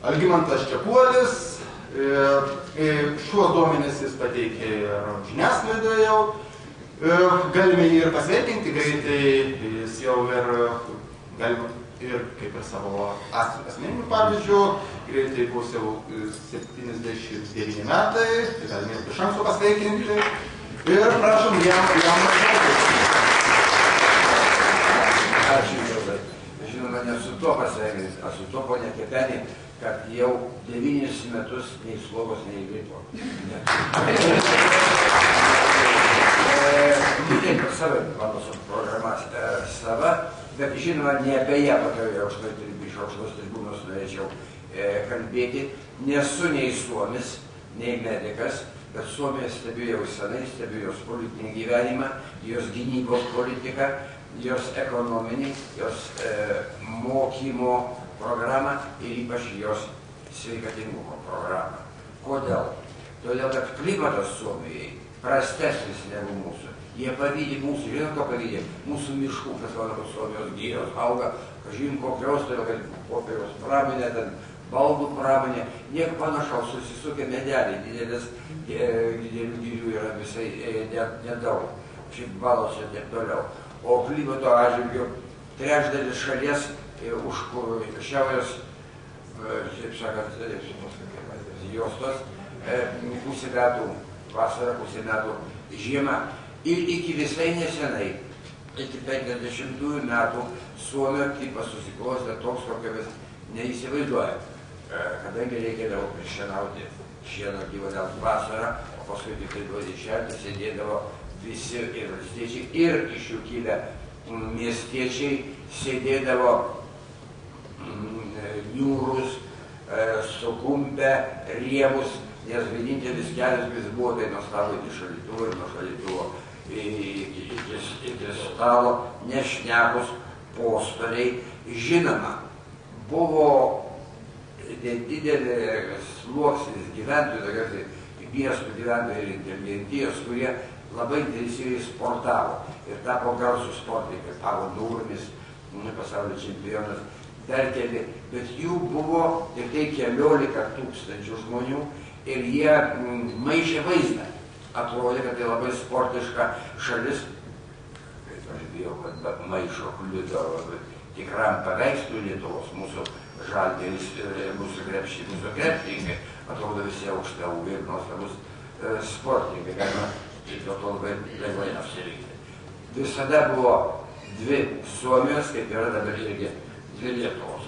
Algimantas Čepuolis. Šiuos duomenis jis pateikė ir žiniasklaidoje jau. Galime jį ir pasveikinti, greitai jis jau ir galima ir kaip ir savo asmeninių pavyzdžių, greitai bus jau 79 metai, tai galime ir iš anksto pasveikinti ir prašom jam Ačiū, Jozai. Žinoma, ne su tuo pasveikinti, o su tuo, ponia Kepenė, kad jau 9 metus nei slogos, nei gripo. Taip, savo, mano programas sava, bet žinoma, ne apie ją pakeliu iš aukštos tribūnos norėčiau kalbėti. Nesu nei suomis, nei medikas, bet Suomiją stebiu jau senai, stebiu jos politinį gyvenimą, jos gynybos politiką, jos ekonominį, jos mokymo programą ir ypač jos sveikatingumo programą. Kodėl? Todėl, kad klimatas Suomijai prastesnis negu mūsų. Jie pavydi mūsų, žinot, ko pavydi? Mūsų miškų, kas mano, kad Suomijos gijos auga, kažin kokios, todėl, kad popieriaus pramonė, ten baldų pramonė, nieko panašaus, susisukę medeliai, didelių girių yra visai nedaug, šiaip balos ir taip toliau. O klimato atžvilgiu trečdalis šalies už šiaurės, taip sakant, juostos, pusę metų vasarą, pusę metų žiemą. Ir iki visai nesenai, iki 50 metų, Suomio tipas susiklostė toks, kokio vis neįsivaizduoja. Kadangi reikėdavo prišienauti šieno gyvūnams vasarą, o paskui tik tai duoti šerti, sėdėdavo visi ir valstiečiai, ir iš jų kilę miestiečiai, sėdėdavo niūrus, sukumpę, riebus, nes vienintelis kelias vis buvo tai nuo stalo iki šaldytuvo ir nuo šaldytuvo iki stalo, nešnekus postoliai. Žinoma, buvo didelis sluoksnis gyventojų, tokios miestų gyventojų ir inteligentijos, kurie labai intensyviai sportavo ir tapo garsų sportininkai, Pavo Nurmis, pasaulio čempionas, dar keli, bet jų buvo tik tai 14 000 žmonių ir jie maišė vaizdą. Atrodė, kad tai labai sportiška šalis, kaip aš bijau, kad maišo kliudo tikram paveikslui Lietuvos, mūsų Žalgiris, mūsų krepšininkai, atrodo visi aukšta ūgiai ir nuostabus sportininkai, galima dėl to labai lengvai apsirinkti. Visada buvo dvi Suomijos, kaip yra dabar irgi dvi Lietuvos.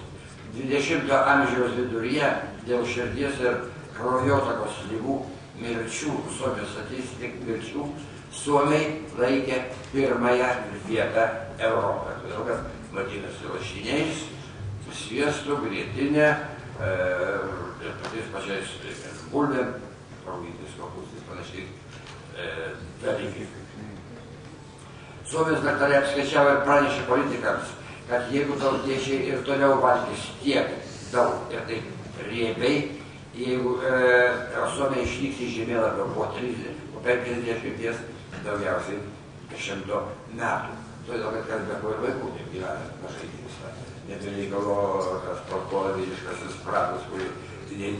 20-ojo amžiaus viduryje dėl širdies ir kraujotakos ligų mirčių, Suomijos statistikų mirčių, Suomiai laikė pirmąją vietą Europoje. Todėl, kad vadinasi lašiniais, sviestu, grietinė, ir paties pačiais bulvėm, raugintis, kopūstis, panašiai dalykai. Suomijos daktarai apskaičiavo ir pranešė politikams, kad jeigu tautiečiai ir toliau valgys tiek daug ir taip riebiai, jeigu Suomija išnyks iš žemėlapio po 50 daugiausiai 100 metų. Todėl, kad kas be ko ir vaikų taip gyvena, mažai gimsta. Nebereikalo tas propoliškasis pratas, kurį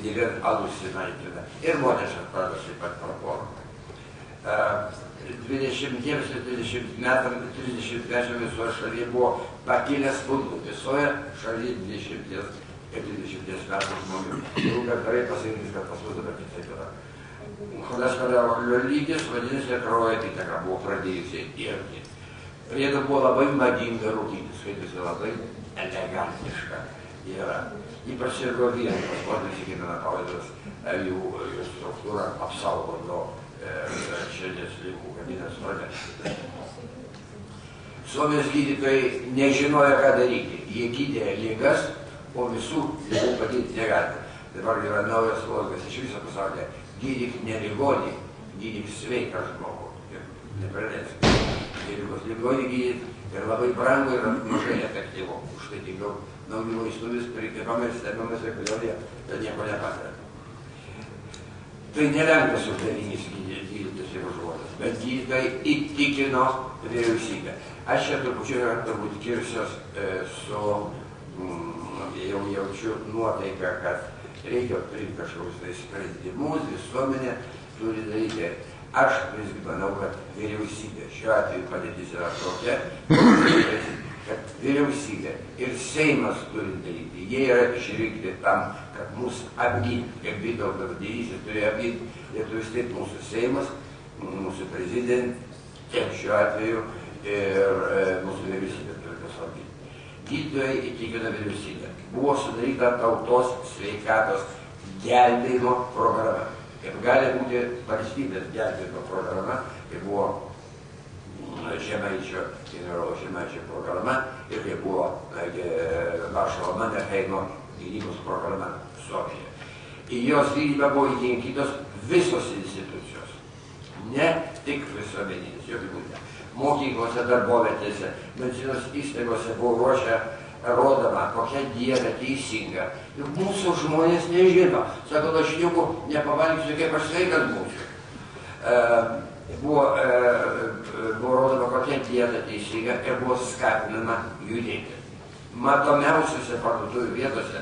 vien alus įnaitina. Ir motešas pratas taip pat proporą. 20 ir 30 metams, 30 visoje šalyje buvo pakilęs puntų. Visoje šalyje 20 ir 30 metų žmonių. Jau daktarai pasakys, kad pas mus dabar kitaip yra. Cholesterolio lygis, vadinasi, kraujo apytaka buvo pradėjusi irgi. Priedo buvo labai madinga rūkytis, skaitėsi labai elegantiška yra. Ypač sirgo vienas, sportas iki menopauzios, jų struktūrą apsaugo nuo širdies ligų, kabinės pradės. Suomijos gydytojai nežinojo, ką daryti. Jie gydė ligas, o visų ligų padėti negali. Dabar yra naujas lozgas iš viso pasaulyje. Gydyk ne ligonį, gydyk sveiką žmogų. Ir nepraleisk. Ligonį gydyt ir labai brangu ir mažai efektyvu. Už tai tik daug naujų vaistų vis prikėpame ir stebėmės, kodėl jie nieko nepatarė. Tai nelengvas uždavinys gydytis ir užuotas, bet gydytojai įtikino vyriausybę. Aš čia turbūt kirsiuos su jau jaučiu nuotaiką, kad reikia priimti kažkokius tai sprendimus, visuomenė turi daryti. Aš visgi manau, kad vyriausybė, šiuo atveju padėtis yra tokia, kad vyriausybė ir Seimas turi daryti. Jie yra išrinkti tam, kad mūsų apginti, kaip Vytautas Didysis turėjo apginti, ir vis taip mūsų Seimas, mūsų prezidentė šiuo atveju ir mūsų vyriausybė turi kas apginti. Gydytojai įtikina vyriausybę. Buvo sudaryta tautos sveikatos gelbėjimo programa. Kaip gali būti valstybės gelbėjimo programa, kaip buvo Žemaičio, generolo Žemaičio programa ir kaip buvo Maršalo Mannerheimo gynybos programa Suomijoje. Į jos vykdymą buvo įtinkytos visos institucijos, ne tik visuomeninės, jokių būdų. Mokyklose, darbovietėse, medicinos įstaigose buvo ruošę rodama, kokia diena teisinga. Ir mūsų žmonės nežino. Sako, aš jeigu nepavalgysiu, kaip aš sveikas būsiu. Buvo rodama, kokia diena teisinga ir buvo skatinama judėti. Matomiausiose parduotuvių vietose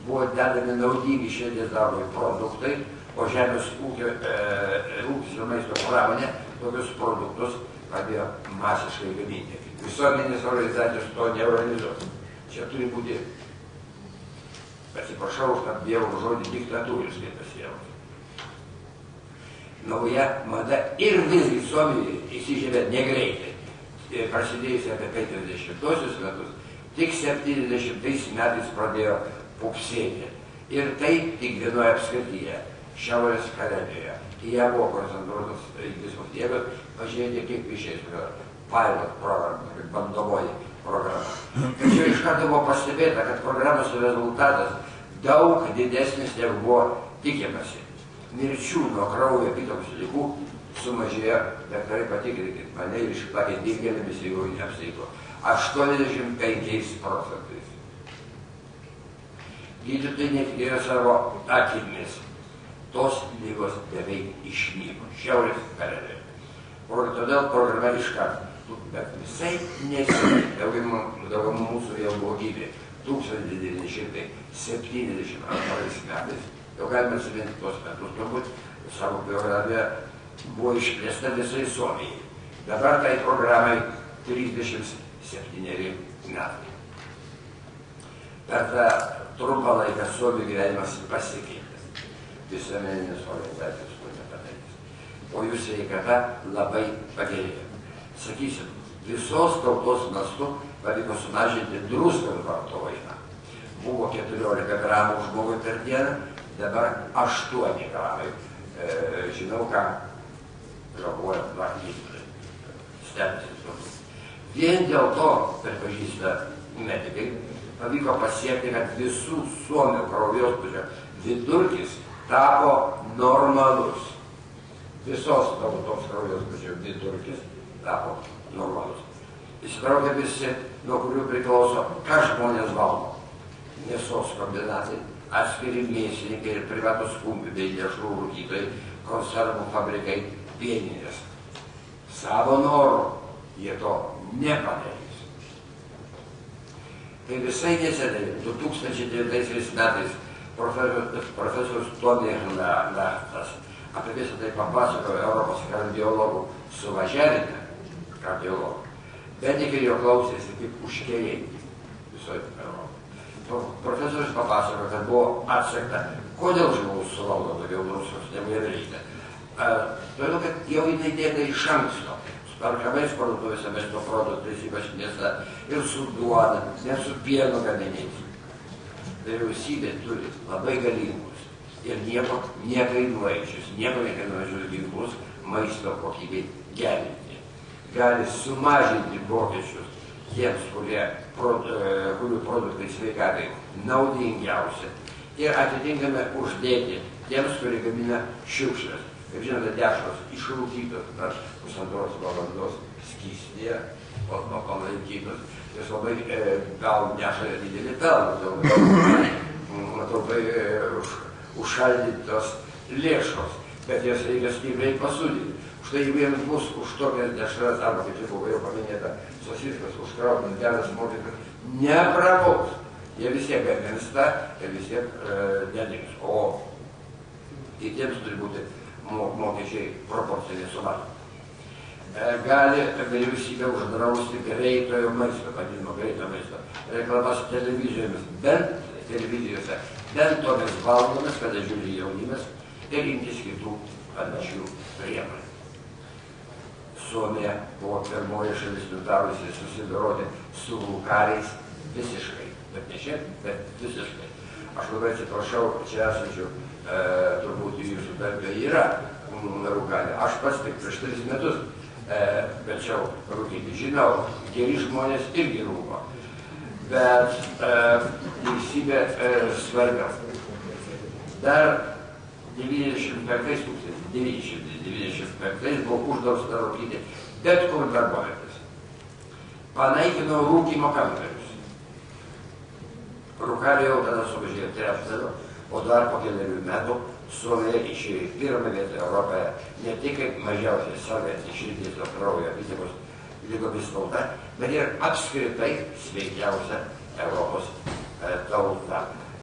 buvo dedami naudingi širdies darbui produktai, o žemės ūkio ir maisto pramonė tokius produktus pradėjo masiškai gaminti. Visuomenės organizacijos to neorganizuos. Čia turi būti, atsiprašau, kad dievo žodį diktatūriškai pasijauti. Nauja mada ir visgi Suomijoje įsižiebė negreitai. Prasidėjusi apie 50-osius metus, tik 70-ais metais pradėjo pupsėti. Ir tai tik vienoje apskrityje, Šiaurės Karelijoje. Į ją buvo koncentruotas visos jėgos, pažiūrėti, kaip išės pilot programa, kaip bandomoji programa. Tačiau iš karto buvo pastebėta, kad programos rezultatas daug didesnis negu buvo tikimasi. Mirčių nuo kraujo apytakos ligų sumažėjo, daktarai patikrinkit mane ir išplakė digelėmis, jeigu neapsiko, 85%. Gydytojai netikėjo savo akimis. Tos ligos beveik išnyko Šiaurės Karelijoje. Todėl programa iš karto. Bet visai neseniai, daugiau mūsų jau buvo gyvi, 1972 metais, jau galime atsiminti tuos metus, turbūt savo programoje buvo išplėsta visai Suomijai. Dabar tai programai 37 metai. Per tą trumpą laiką Suomijų gyvenimas pasikeitęs. Visuomeninės organizacijos to nepadarys. O jų sveikata labai pagerėjo. Sakysim, visos tautos mastu pavyko sumažinti druskos vartojimą. Buvo 14 gramų žmogui per dieną, dabar 8 gramai. Žinau, ką galvoja gydytojai. Stebisi turbūt. Vien dėl to, pripažįsta medikai, pavyko pasiekti, kad visų Suomių kraujospūdžio vidurkis tapo normalus. Visos tautos kraujospūdžio vidurkis tapo normalus. Įsitraukia visi, nuo kurių priklauso, ką žmonės valgo. Mėsos kombinatai, atskiri mėsininkai ir privatus kumpių bei dešrų rūkytojai, konservų fabrikai, pieninės. Savo noru jie to nepadarys. Tai visai neseniai, 2009 metais profesorius Tomė Hnachtas apie visą tai papasakojo Europos kardiologų suvažiavime, kardiologų. Medikai jo klausėsi kaip užkėjai visoje Europoje. Profesorius papasakojo, kad buvo atsekta, kodėl žmogus suvalgo daugiau druskos negu jam reikia. Todėl, kad jau jinai dėta iš anksto. Su perkamais parduotuvėse maisto produktais, ypač mėsa, ir su duona, net su pieno gaminiais. Vyriausybė turi labai galingus ir nieko nekainuojančius ginklus maisto kokybei gerinti. Gali sumažinti mokesčius tiems, kurių produktai sveikatai naudingiausi ir atitinkamai uždėti tiems, kurie gamina šiukšles. Kaip žinote, dešros išrūkytos per pusantros valandos skystyje, palaikytos. Jis labai gal neša didelį pelną, labai užšaldytos lėšos, bet jas reikia stipriai pasūdyti. Štai jeigu jiems bus už tokias dešras, arba kaip buvo jau paminėta, sosiskas užkrautas geras mokytas, nepravaus. Jie vis tiek gamins tą ir vis tiek nedings. O kitiems turi būti mokesčiai proporcinė suma. Gali vyriausybė uždrausti greitojo maisto, vadinamo greito maisto, reklamas televizijose, bent tomis valandomis, kada žiūri jaunimas ir imtis kitų panašių priemonių. Suomija buvo pirmoji šalis nutarusi susidoroti su rūkaliais visiškai, bet ne šiandien, bet visiškai. Aš labai atsiprašau, čia esančių, turbūt jūsų tarpe yra rūkaliai. Aš pats tik prieš 3 metus tačiau rūkyti. Žinau, geri žmonės irgi rūko, bet teisybė svarbia. Dar 1995 buvo uždrausta rūkyti bet kur darbovietės. Panaikino rūkymo kambarius. Rūkaliai jau tada sumažėjo trečdaliu, o dar po kelerių metų Suomija išėjo į pirmą vietą Europoje ne tik kaip mažiausiai serganti širdies ir kraujo apykaitos ligomis tauta, bet ir apskritai sveikiausia Europos tauta.